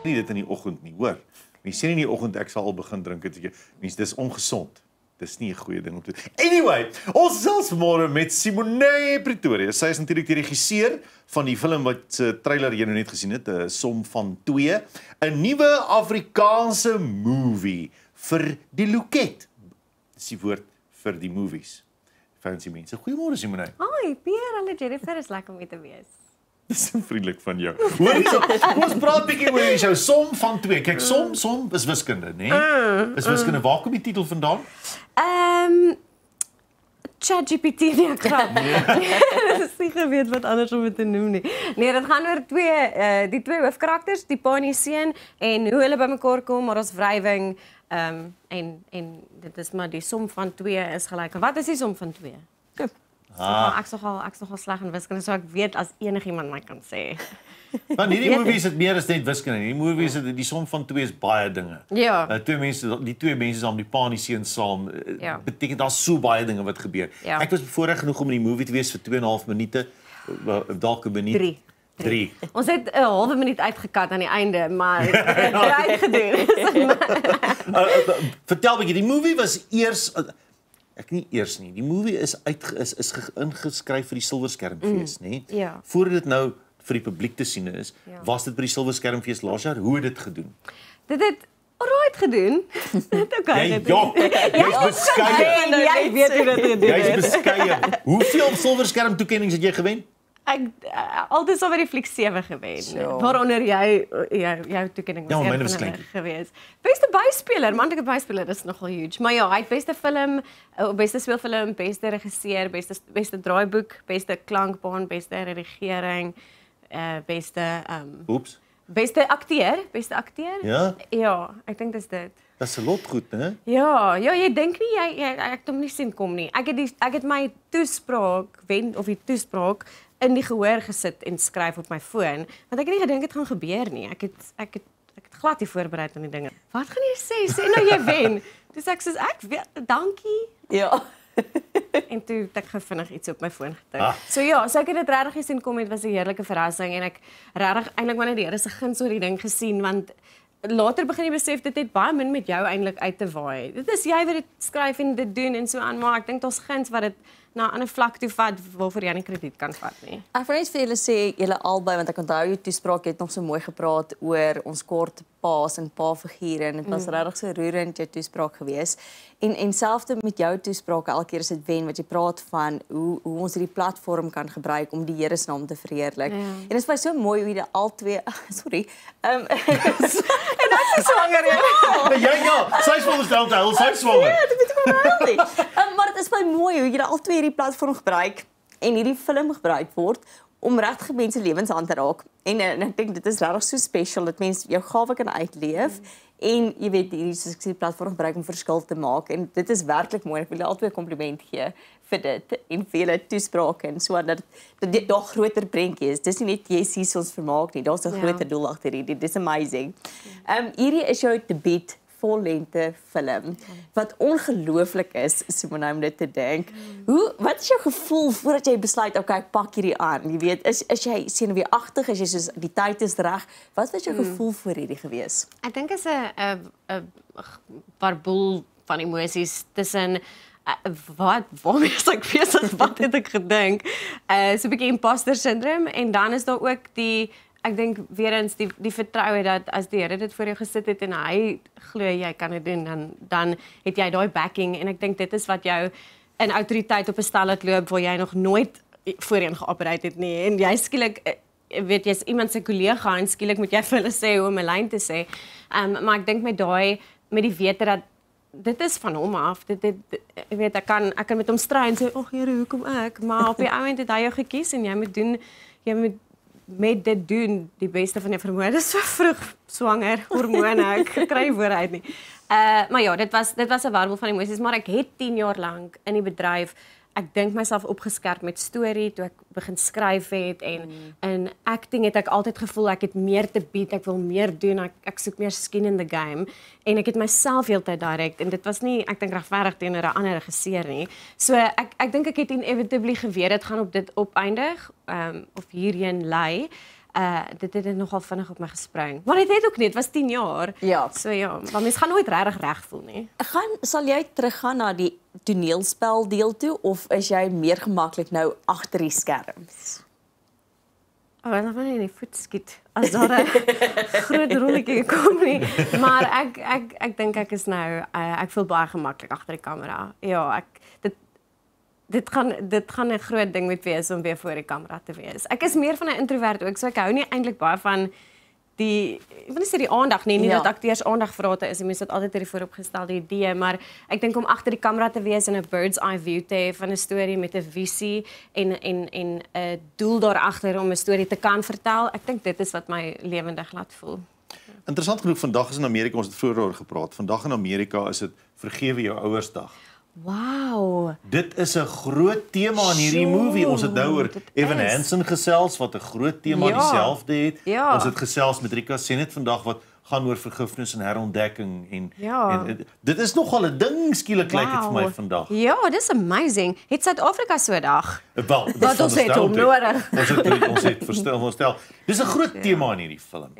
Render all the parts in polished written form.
nie dit in die oggend nie, hoor. Mense sê nie in die oggend ek sal al begin drink het. Mense, dis ongesond. Dis nie 'n goeie ding om te doen. Anyway, ons gesels vanmôre met Simone Pretoria. Sy is natuurlik die regisseur van die film wat se trailer jy nou net gesien het, 'n Som van 2, 'n nuwe Afrikaanse movie vir die loket. Dis die woord vir die movies. Fancy mense. Goeiemôre Simone. Hi, Pierre, hallo Jennifer, is lekker om hier te wees. Dis vriendelik van jou. Hoor hierso, kom ons praat bietjie oor hierdie show Som van 2. Kyk, som is wiskunde, né? Is wiskunde. Waar kom die titel vandaan? ChatGPT nie ek grap. Dis nie geweet wat anders om dit te noem nie. Nee, dit gaan oor die twee hoofkarakters, die pa en die seun en hoe hulle bymekaar kom, maar ons wrywing en dit is maar die som van 2 is gelyk. Wat is die som van 2? Ek is nogal sleg in wiskunde, so ek weet as enigiemand my kan sê. Want hierdie movie is dit meer as net wiskunde. Hierdie movie is dit die som van 2 is baie dinge. Ja. Die twee mense saam, die pa en die seun saam, Ja. beteken daar's so baie dinge wat gebeur. Ja. Ek was bevoorreg genoeg om in die movie te wees vir 2,5 minute, dalk 'n minuut. 3. Ons het 'n halwe minuut uitgekat aan die einde, maar reg gedoen. Vertel bietjie, die movie was eers die movie is ingeskryf vir die Silverskermfees, né? Ja. Voordat dit nou vir die publiek te sien is, was dit by die Silverskermfees laas jaar. Hoe het dit gedoen? Dit het alright gedoen. Dit okay gedoen. Jy's beskeie. Jy weet hoe dit gedoen Jy's het. beskeie. Hoeveel Silverskerm toekennings het jy gewen? Ek altyd so by die fliek 7 gewen. Waaronder jou toekenning was Ja, myne een was van hulle kleintjie. geweest. Beste byspeler, manlike byspeler, dis nogal huge. Maar ja, hy het beste film, beste speelfilm, beste regisseur, beste draaiboek, beste klankbaan, beste redigering, Oeps. beste akteur, Ja? Ja, ek dink dis dit. Dis 'n lot goed, né? Ja, jy dink nie ek het hom nie sien kom nie. Ek het my toespraak die toespraak in die gehoor gesit en skryf op my foon, want ek het nie gedink dit gaan gebeur nie. Ek het glad nie voorberei aan die dinge. Wat gaan jy sê? Sê nou jy wen. Dis ek sê dankie. Ja. En toe het ek vinnig iets op my foon getik. So ja, so ek het dit regtig gesien kom, dit was 'n heerlike verrassing en ek regtig eintlik maar net die Here se guns oor die ding gesien, want later begin jy besef dit het baie min met jou eintlik uit te waai. Dit is jy wat dit skryf en dit doen en so aan, maar ek dink daar's guns wat dit na 'n ander vlak toe vat waarvoor jy nie krediet kan vat nie. Ek wil net vir julle sê, julle albei, want ek onthou jou toespraak het nog so mooi gepraat oor ons kort paas en pa-figure en dit was regtig so roerend jou toespraak geweest. En selfde met jou toespraak, elke keer as dit wen wat jy praat van hoe ons hierdie platform kan gebruik om die Here se naam te verheerlik. Ja. En dit is vir my so mooi hoe jy al twee en ek is swanger. Sy's veronderstel te huil, sy's swanger. Ja, dit weet ek wel nie. Maar dit is baie mooi hoe jy al twee hierdie platform gebruik en hierdie film gebruik word om regtig mense lewens aan te raak. En ek dink dit is regtig so special dat mense jou gawe kan uitleef en jy weet hierdie platform gebruik om verskil te maak en dit is werklik mooi. Ek wil julle albei 'n kompliment gee vir dit en vir julle toesprake en so dat dit nog groter prentjie is. Dis nie net jy sien ons vermaak nie. Daar's 'n groter doel agter hierdie. Dis amazing. Hierdie is jou debuut vollengte film wat ongelooflik is, Simone, om dit te dink. Wat is jou gevoel voordat jy besluit okay, ek pak hierdie aan? Jy weet, is jy senuweeagtig, is jy soos die tyd is reg? Wat was jou gevoel voor hierdie gewees? Ek dink is 'n barboel van emosies tussen waarmee ek besig wat het ek gedink? So 'n bietjie imposter syndroom en dan is daar ook ek dink weer eens die vertroue dat as die Here dit voor jou gesit het en hy glo jy kan dit doen, dan het jy daai backing en ek dink dit is wat jou in autoriteit op 'n stel laat loop waar jy nog nooit voorheen geoperate het nie en jy skielik weet jy's iemand se kollega en skielik moet jy vir hulle sê hoe om 'n lyn te sê. Maar ek dink met die wete dat dit is van hom af. Ek weet ek kan met hom stry en sê, "Ag Here, hoekom ek?" Maar op die ouend het hy jou gekies en jy moet met dit doen die beste van jou vermoë. Dis so vroeg swanger, hormone, ek kry woorde uit nie. Maar ja, dit was 'n warboel van emosies, maar ek het 10 jaar lank in die bedryf ek dink myself opgeskerp met storie toe ek begin skryf het en in acting het ek altyd gevoel ek het meer te bied, ek wil meer doen, ek soek meer skin in the game en ek het myself heeltyd direk en dit was nie ek dink regverdig teenoor 'n ander regisseur nie. So ek dink ek het inevitably geweet dit gaan op dit opeindig of hierheen lei. dit het nogal vinnig op my gespring. Maar dit het ook nie, dit was 10 jaar. Ja. So ja, maar mens gaan nooit regtig reg voel nie. Sal jy teruggaan na die toneelspel deel toe of is jy meer gemaklik nou agter die skerms? Dan wil jy nie voet skiet as daar 'n groot rolletjie kom nie. Maar ek dink ek is nou ek voel baie gemaklik agter die kamera. Ja, dit gaan 'n groot ding moet wees om weer voor die kamera te wees. Ek is meer van 'n introvert ook, so ek hou nie eintlik baie van ek wil nie sê die aandag nie dat akteurs aandagvrate is, mense het altyd hierdie vooropgestelde idee, maar ek dink om agter die kamera te wees en 'n bird's eye view te hê van 'n storie met 'n visie en 'n doel daar agter om 'n storie te kan vertel, ek dink dit is wat my lewendig laat voel. Interessant genoeg, vandag is in Amerika, ons het vroeër oor gepraat, vandag in Amerika is dit vergewe jou ouersdag. Wow. Dit is 'n groot tema in hierdie movie. Ons het nou oor Evan Hansen gesels wat 'n groot tema dieselfde het. Ja. Ons het gesels met Rika Senet vandag wat gaan oor vergifnis en herontdekking en dit is nogal 'n ding skielik lyk dit vir my vandag. Ja, dis amazing. Het Suid-Afrika so 'n dag? Wel, wat ons het hom nodig. Ons het verstel. Dis 'n groot tema in hierdie film.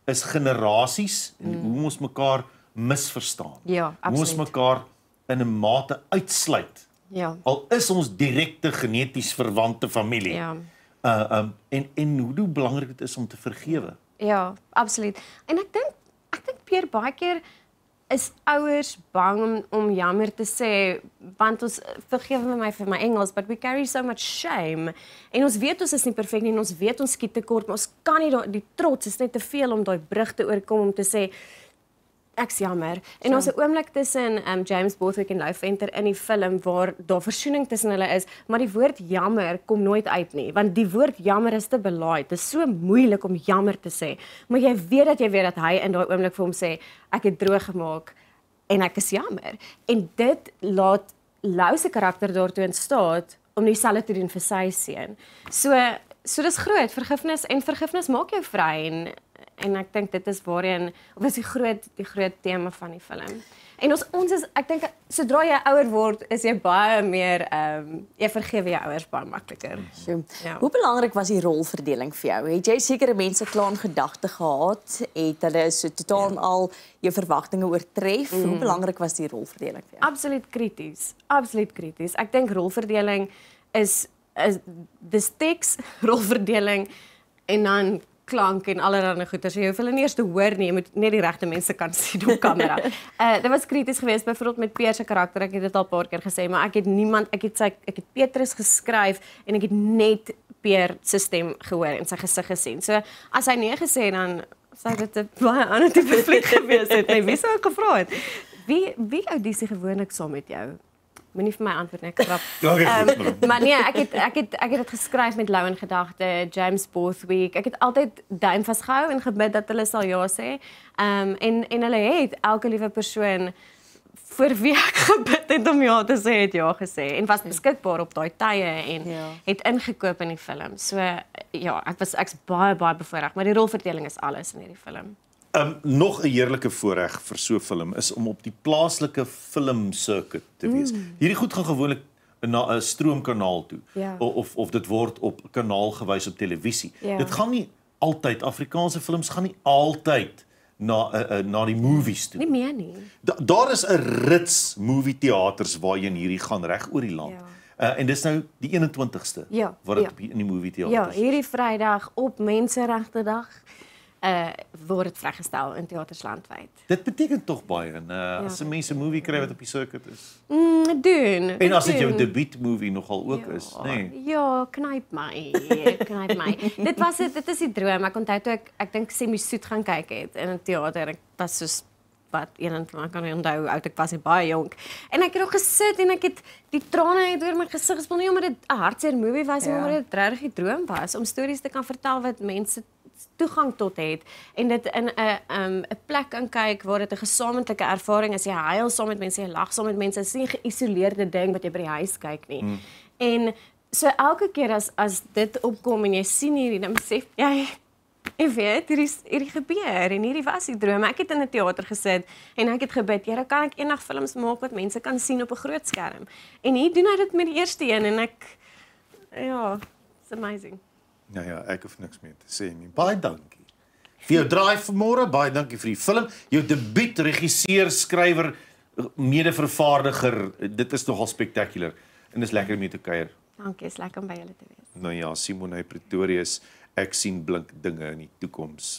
Is generasies en hoe ons mekaar misverstaan. Ja, absoluut. Hoe ons mekaar in 'n mate uitsluit. Ja. Al is ons direkte geneties verwante familie. Ja. En hoe belangrik dit is om te vergewe. Ja, absoluut. En ek dink Pierre baie keer is ouers bang om jammer te sê want ons vergewe my vir my Engels, but we carry so much shame. En ons weet ons is nie perfek nie en ons weet ons skiet tekort, maar ons kan nie die trots is net te veel om daai brug te oorkom om te sê ek's jammer. En ons 'n oomblik tussen James Borthwick en Lou Venter in die film waar daar versoening tussen hulle is, maar die woord jammer kom nooit uit nie, want die woord jammer is te belaaid. Dit is so moeilik om jammer te sê, maar jy weet dat hy in daai oomblik vir hom sê ek het droog gemaak en ek is jammer. En dit laat Lou se karakter daartoe in staat om dieselfde te doen vir sy seun. So dis groot vergifnis maak jou vry en ek dink dit is waarheen of is die groot tema van die film. En ons is ek dink sodra jy ouer word is jy baie meer jy vergewe jou ouers baie makliker. Ja. Hoe belangrik was die rolverdeling vir jou? Het jy sekere mense klaar in gedagte gehad? Het hulle so totaal al jou verwagtinge oortref? Hoe belangrik was die rolverdeling vir jou? Absoluut krities. Absoluut krities. Ek dink rolverdeling is dis teks, rolverdeling en dan klank en allerlei goeters. Jy hoef hulle nie eers te hoor nie, jy moet net die regte mense kan sien op kamera. Dit was krities geweest byvoorbeeld met Pierre se karakter. Ek het dit al 'n paar keer gesê, maar ek het Petrus geskryf en ek het net Pierre se stem gehoor en sy gesig gesien. So as hy nee gesê dan sou dit 'n baie ander tipe fliek gewees het. Nee, wie sou gevra het? Wie audisie gewoonlik saam met jou? Moenie vir my antwoord nie, ek grap. Maar nee, ek het dit geskryf met Lou in gedagte, James Borthwick. Ek het altyd duim vasgehou en gebid dat hulle sal ja sê. En hulle het elke liewe persoon vir wie ek gebid het om ja te sê, het ja gesê en was beskikbaar op daai tye en het ingekoop in die film. So ja, ek's baie bevoorreg, maar die rolverdeling is alles in hierdie film. Nog 'n heerlike voorreg vir so 'n film is om op die plaaslike filmcircuit te wees. Hierdie goed gaan gewoonlik na 'n stroomkanaal toe of dit word op kanaal gewys op televisie. Dit gaan nie altyd Afrikaanse films gaan nie altyd na die movies toe. Nie meer nie. Daar is 'n rits movie teaters waarheen hierdie gaan reg oor die land. En dis nou die 21ste wat dit in die movie teaters. Ja, hierdie Vrydag op Menseregte Dag. Word dit vrygestel in teaters landwyd. Dit beteken tog baie as 'n mens 'n movie kry wat op die circuit is. Doen. En as dit jou debuut movie nogal ook is, nê? Nee. Ja, knyp my. Dit is die droom. Ek onthou toe ek dink Semi Soet gaan kyk het in 'n teater. Ek was soos wat 21 kan nie onthou hoe oud ek was, baie jonk. En ek het nog gesit en ek het die trane uit oor my gesig gespil nie omdat dit 'n hartseer movie was, maar omdat dit regtig die droom was om stories te kan vertel wat mense toegang tot het en dit in 'n plek kan kyk waar dit 'n gesamentlike ervaring is. Jy huil saam met mense, jy lag saam met mense. Dit is nie 'n geïsoleerde ding wat jy by die huis kyk nie. En so elke keer as dit opkom en jy sien hierdie dan besef jy weet, hierdie gebeur en hierdie was die droom. Ek het in 'n teater gesit en ek het gebid, Here, kan ek eendag films maak wat mense kan sien op 'n groot skerm? En hier doen hy dit met die eerste een en it's amazing. Nou ja, ek hoef niks meer te sê nie. Baie dankie. Vir jou drive vanmôre, baie dankie vir die film. Jou debuut regisseur, skrywer, mede-vervaardiger. Dit is nogal spectacular en dis lekker om mee te kuier. Dankie, is lekker om by julle te wees. Nou ja, Simone Pretorius, ek sien blink dinge in die toekoms.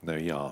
Nou ja.